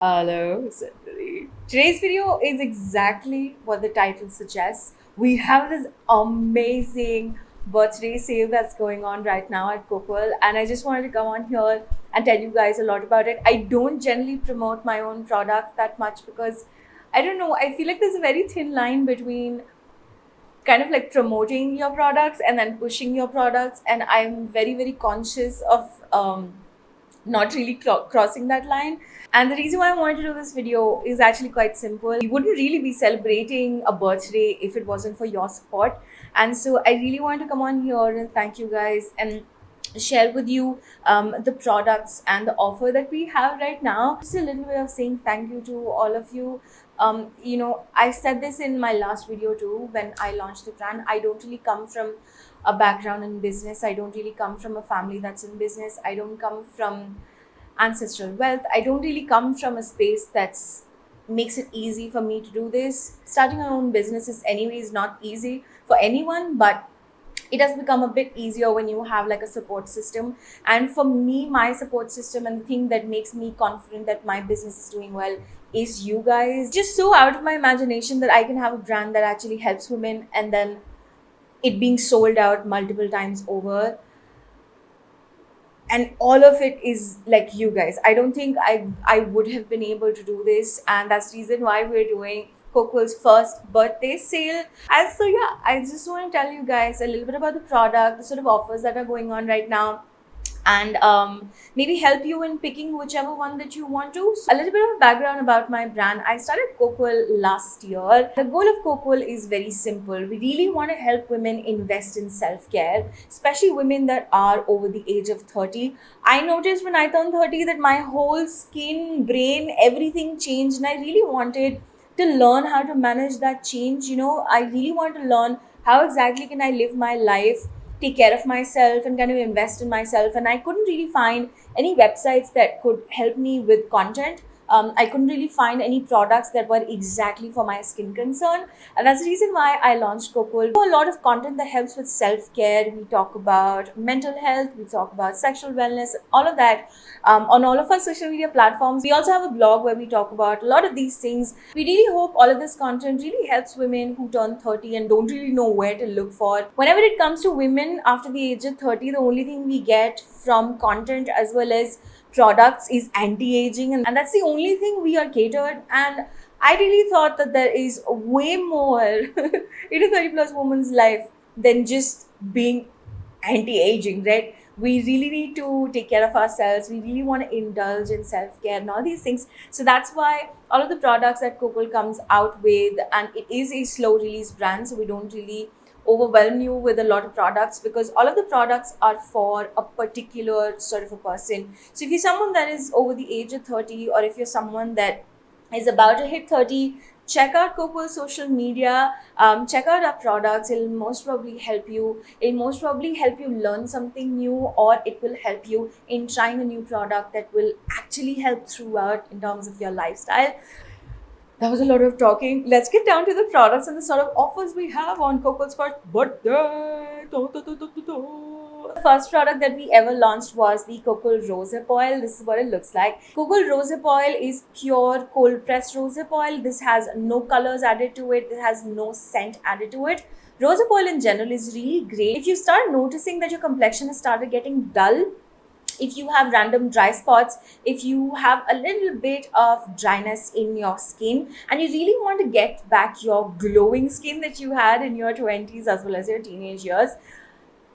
Hello, Cindy. Today's video is exactly what the title suggests. We have this amazing birthday sale that's going on right now at Koqal, and I just wanted to come on here and tell you guys a lot about it. I don't generally promote my own product that much because I don't know, I feel like there's a very thin line between kind of like promoting your products and then pushing your products, and I'm very conscious of not really crossing that line. And the reason why I wanted to do this video is actually quite simple. We wouldn't really be celebrating a birthday if it wasn't for your support. And so I really wanted to come on here and thank you guys and share with you the products and the offer that we have right now. Just a little bit of saying thank you to all of you. I said this in my last video too when I launched the brand. I don't really come from a background in business. I don't really come from a family that's in business. I don't come from ancestral wealth. I don't really come from a space that's makes it easy for me to do this. Starting our own business is anyways not easy for anyone, but it has become a bit easier when you have like a support system. And for me, my support system and the thing that makes me confident that my business is doing well is you guys. Just so out of my imagination that I can have a brand that actually helps women and then it being sold out multiple times over, and all of it is like you guys. I don't think I would have been able to do this, and that's the reason why we're doing Koqal's first birthday sale. And so yeah, I just want to tell you guys a little bit about the product, the sort of offers that are going on right now, and maybe help you in picking whichever one that you want to. So, a little bit of background about my brand. I started Koqal last year. The goal of Koqal is very simple. We really want to help women invest in self-care, especially women that are over the age of 30. I noticed when I turned 30 that my whole skin, brain, everything changed, and I really wanted to learn how to manage that change. I really want to learn how exactly can I live my life, take care of myself and kind of invest in myself. And I couldn't really find any websites that could help me with content. I couldn't really find any products that were exactly for my skin concern. And that's the reason why I launched Koqal. A lot of content that helps with self-care. We talk about mental health, we talk about sexual wellness, all of that on all of our social media platforms. We also have a blog where we talk about a lot of these things. We really hope all of this content really helps women who turn 30 and don't really know where to look for. Whenever it comes to women after the age of 30, the only thing we get from content as well as products is anti-aging, and that's the only thing we are catered. And I really thought that there is way more in a 30 plus woman's life than just being anti-aging, right? We really need to take care of ourselves. We really want to indulge in self-care and all these things. So that's why all of the products that Koqal comes out with, and it is a slow release brand, so we don't really overwhelm you with a lot of products because all of the products are for a particular sort of a person. So if you're someone that is over the age of 30, or if you're someone that is about to hit 30, check out Koqal's social media, check out our products. It'll most probably help you. It'll most probably help you learn something new, or it will help you in trying a new product that will actually help throughout in terms of your lifestyle. That was a lot of talking. Let's get down to the products and the sort of offers we have on Koqal's first birthday. The first product that we ever launched was the Koqal rosehip oil. This is what it looks like. Koqal rosehip oil is pure cold pressed rosehip oil. This has no colors added to it. It has no scent added to it. Rosehip oil in general is really great. If you start noticing that your complexion has started getting dull, if you have random dry spots, if you have a little bit of dryness in your skin and you really want to get back your glowing skin that you had in your 20s as well as your teenage years,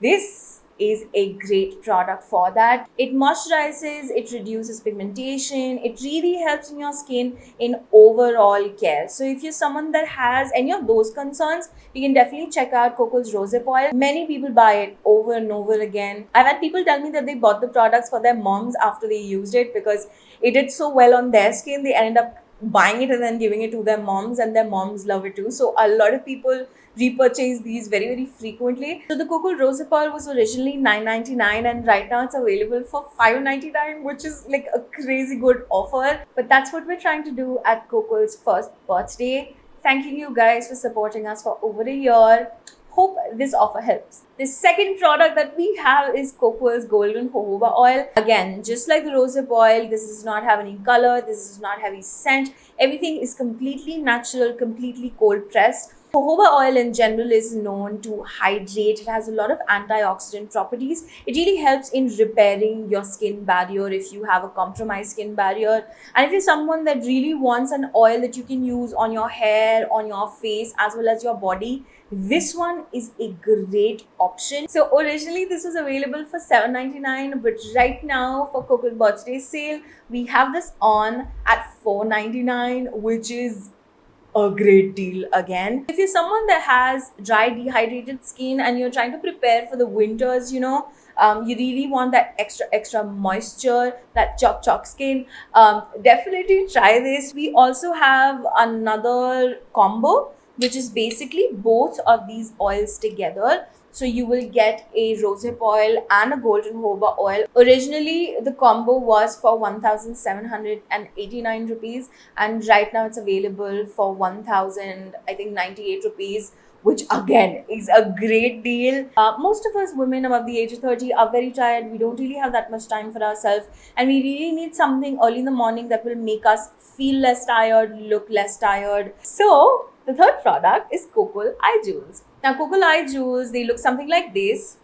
this is a great product for that. It moisturizes, it reduces pigmentation, it really helps in your skin in overall care. So if you're someone that has any of those concerns, you can definitely check out Koqal's rosehip oil. Many people buy it over and over again. I've had people tell me that they bought the products for their moms after they used it because it did so well on their skin. They ended up buying it and then giving it to their moms, and their moms love it too. So a lot of people repurchase these very frequently. So the Koqal rosehip oil was originally $9.99 and right now it's available for $5.99, which is like a crazy good offer. But that's what we're trying to do at Koqal's first birthday. Thanking you guys for supporting us for over a year. Hope this offer helps. The second product that we have is Koqal's Golden Jojoba Oil. Again, just like the rosehip oil, this does not have any color, this does not have any scent. Everything is completely natural, completely cold pressed. Jojoba oil in general is known to hydrate. It has a lot of antioxidant properties. It really helps in repairing your skin barrier if you have a compromised skin barrier. And if you're someone that really wants an oil that you can use on your hair, on your face, as well as your body, this one is a great option. So originally this was available for $7.99, but right now for Koqal birthday sale, we have this on at $4.99, which is a great deal again. If you're someone that has dry, dehydrated skin and you're trying to prepare for the winters, you really want that extra moisture, that choc skin, definitely try this. We also have another combo, which is basically both of these oils together. So you will get a rosehip oil and a golden jojoba oil. Originally, the combo was for 1,789 rupees, and right now it's available for 1,098 rupees, which again is a great deal. Most of us women above the age of 30 are very tired. We don't really have that much time for ourselves, and we really need something early in the morning that will make us feel less tired, look less tired. So the third product is Koqal Eye Jewels. Now, Koqal Eye Jewels, they look something like this.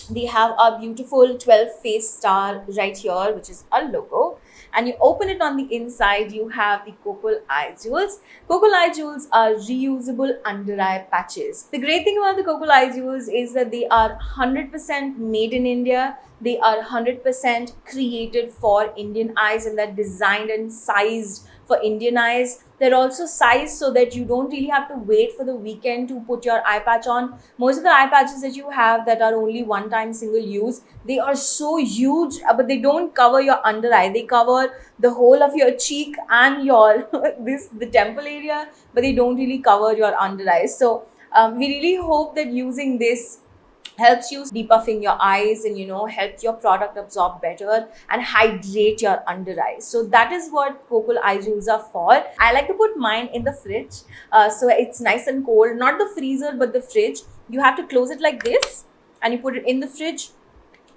They have a beautiful 12 face star right here, which is a logo. And you open it on the inside, you have the Koqal Eye Jewels. Koqal Eye Jewels are reusable under eye patches. The great thing about the Koqal Eye Jewels is that they are 100% made in India. They are 100% created for Indian eyes, and they're designed and sized for Indian eyes. They're also sized so that you don't really have to wait for the weekend to put your eye patch on. Most of the eye patches that you have that are only one time single use, they are so huge, but they don't cover your under eye. They cover the whole of your cheek and your the temple area, but they don't really cover your under eyes. So we really hope that using this helps you depuffing your eyes and help your product absorb better and hydrate your under eyes. So that is what Koqal Eye Jewels are for. I like to put mine in the fridge, so it's nice and cold, not the freezer but the fridge. You have to close it like this and you put it in the fridge.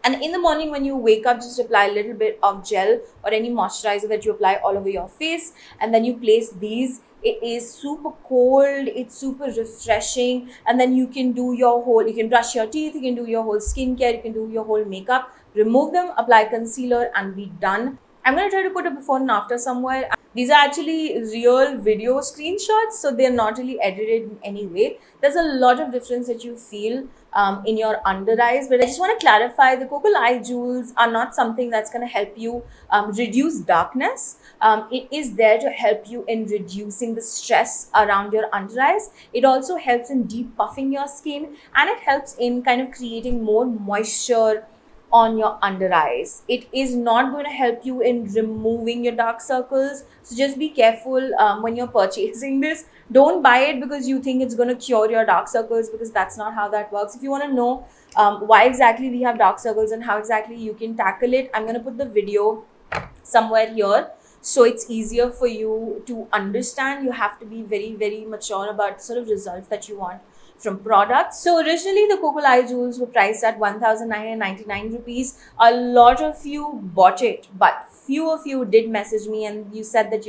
And in the morning when you wake up, just apply a little bit of gel or any moisturizer that you apply all over your face, and then you place these. It is super cold, it's super refreshing, and then you can brush your teeth, you can do your whole skincare, you can do your whole makeup, remove them, apply concealer, and be done. I'm going to try to put a before and after somewhere. These are actually real video screenshots, so they're not really edited in any way. There's a lot of difference that you feel in your under eyes, but I just want to clarify, the Koqal Eye Jewels are not something that's going to help you reduce darkness. It is there to help you in reducing the stress around your under eyes. It also helps in depuffing your skin, and it helps in kind of creating more moisture on your under eyes. It is not going to help you in removing your dark circles. So just be careful when you're purchasing this. Don't buy it because you think it's going to cure your dark circles, because that's not how that works. If you want to know why exactly we have dark circles and how exactly you can tackle it, I'm going to put the video somewhere here, so it's easier for you to understand. You have to be very, very mature about the sort of results that you want from products. So originally the Koqal Eye Jewels were priced at 1,999 rupees. A lot of you bought it, but few of you did message me and you said that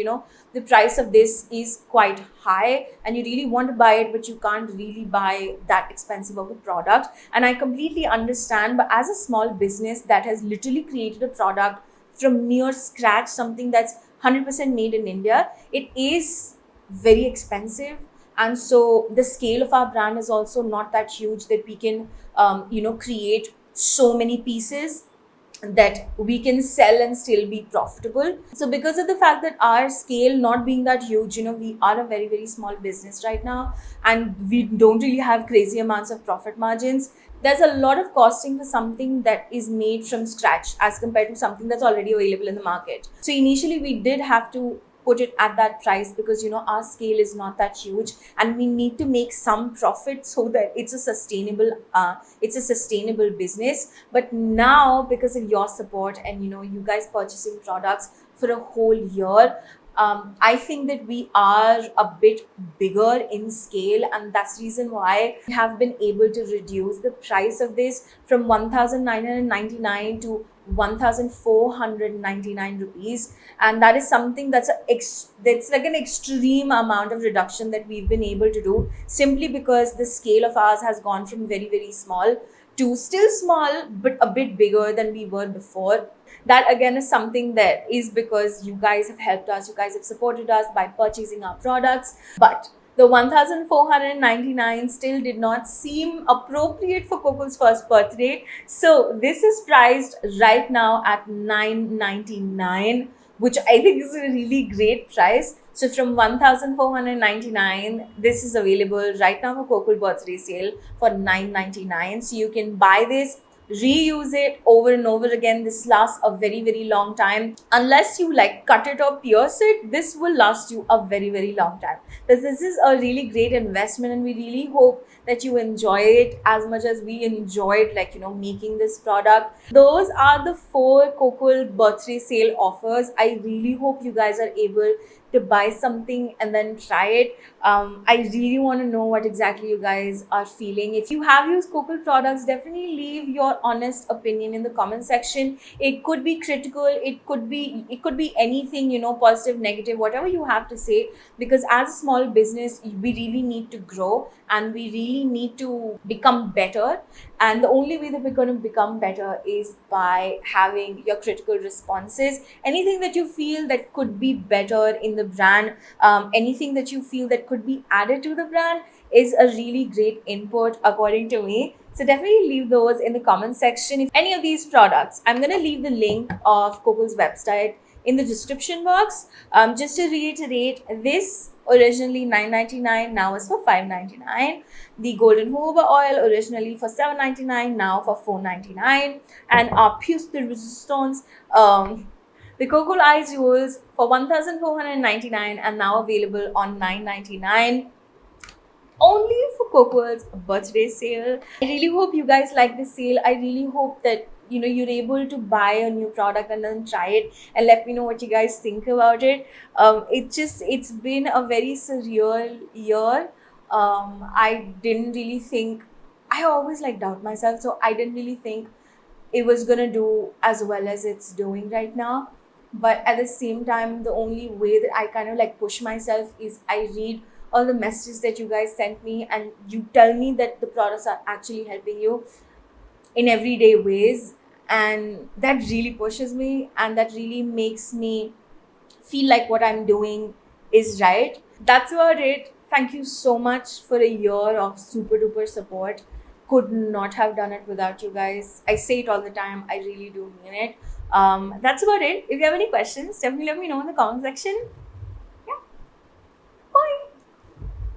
the price of this is quite high and you really want to buy it, but you can't really buy that expensive of a product. And I completely understand, but as a small business that has literally created a product from near scratch, something that's 100% made in India, it is very expensive. And so the scale of our brand is also not that huge that we can create so many pieces that we can sell and still be profitable. So because of the fact that our scale not being that huge, we are a very, very small business right now, and we don't really have crazy amounts of profit margins. There's a lot of costing for something that is made from scratch as compared to something that's already available in the market. So initially we did have to put it at that price because our scale is not that huge and we need to make some profit so that it's a sustainable business. But now, because of your support and you guys purchasing products for a whole year, I think that we are a bit bigger in scale, and that's the reason why we have been able to reduce the price of this from 1999 to 1499 rupees. And that is something that's like an extreme amount of reduction that we've been able to do, simply because the scale of ours has gone from very, very small to still small but a bit bigger than we were before. That again is something that is because you guys have helped us, you guys have supported us by purchasing our products. But the 1499 still did not seem appropriate for Koqal's first birthday. So this is priced right now at 999, which I think is a really great price. So from 1499, this is available right now for Koqal birthday sale for 999. So you can buy this, reuse it over and over again. This lasts a very, very long time. Unless you like cut it or pierce it, this will last you a very, very long time. This is a really great investment, and we really hope that you enjoy it as much as we enjoyed, like, making this product. Those are the 4 Koqal birthday sale offers. I really hope you guys are able to buy something and then try it. I really want to know what exactly you guys are feeling. If you have used Koqal products, definitely leave your honest opinion in the comment section. It could be critical, it could be anything, positive, negative, whatever you have to say. Because as a small business, we really need to grow and we really need to become better. And the only way that we're going to become better is by having your critical responses. Anything that you feel that could be better in the brand, anything that you feel that could be added to the brand, is a really great input according to me. So definitely leave those in the comment section. If any of these products, I'm going to leave the link of Koqal's website in the description box. Just to reiterate, this originally 999, now is for 599. The golden jojoba oil originally for 799, now for 499. And our puce de resistance, the Koqal Eye Jewels for 1499 and now available on 999. Only for Koqal's birthday sale. I really hope you guys like this sale. I really hope that you're able to buy a new product and then try it and let me know what you guys think about it. It's been a very surreal year. I didn't really think, I always like doubt myself, so I didn't really think it was gonna do as well as it's doing right now. But at the same time, the only way that I kind of like push myself is I read all the messages that you guys sent me, and you tell me that the products are actually helping you in everyday ways. And that really pushes me, and that really makes me feel like what I'm doing is right. That's about it. Thank you so much for a year of super duper support. Could not have done it without you guys. I say it all the time. I really do mean it. That's about it. If you have any questions, definitely let me know in the comment section.